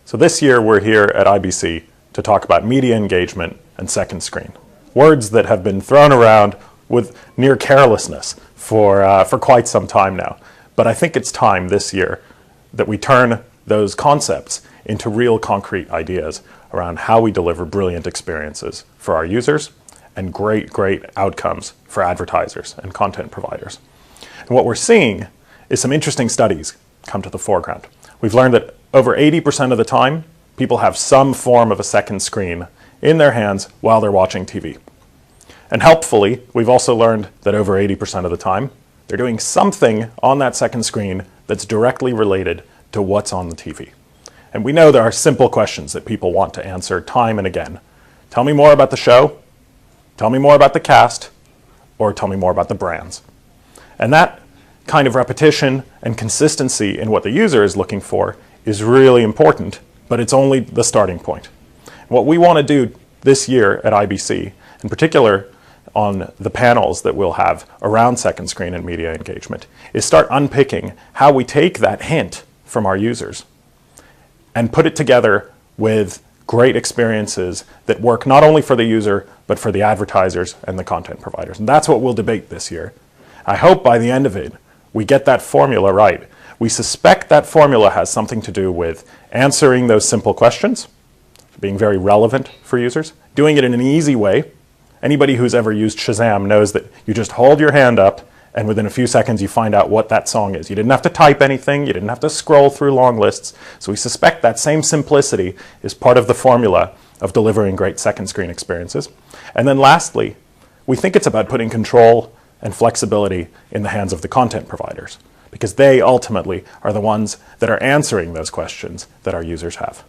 So this year we're here at IBC to talk about media engagement and second screen. Words that have been thrown around with near carelessness for quite some time now. But I think it's time this year that we turn those concepts into real concrete ideas around how we deliver brilliant experiences for our users and great outcomes for advertisers and content providers. And what we're seeing is some interesting studies come to the foreground. We've learned that over 80% of the time, people have some form of a second screen in their hands while they're watching TV. And helpfully, we've also learned that over 80% of the time, they're doing something on that second screen that's directly related to what's on the TV. And we know there are simple questions that people want to answer time and again. Tell me more about the show, tell me more about the cast, or tell me more about the brands. And that kind of repetition and consistency in what the user is looking for is really important, but it's only the starting point. What we want to do this year at IBC, in particular on the panels that we'll have around second screen and media engagement, is start unpicking how we take that hint from our users and put it together with great experiences that work not only for the user, but for the advertisers and the content providers. And that's what we'll debate this year. I hope by the end of it, we get that formula right. We suspect that formula has something to do with answering those simple questions, being very relevant for users, doing it in an easy way. Anybody who's ever used Shazam knows that you just hold your hand up and within a few seconds you find out what that song is. You didn't have to type anything, you didn't have to scroll through long lists. So we suspect that same simplicity is part of the formula of delivering great second screen experiences. And then lastly, we think it's about putting control and flexibility in the hands of the content providers, because they ultimately are the ones that are answering those questions that our users have.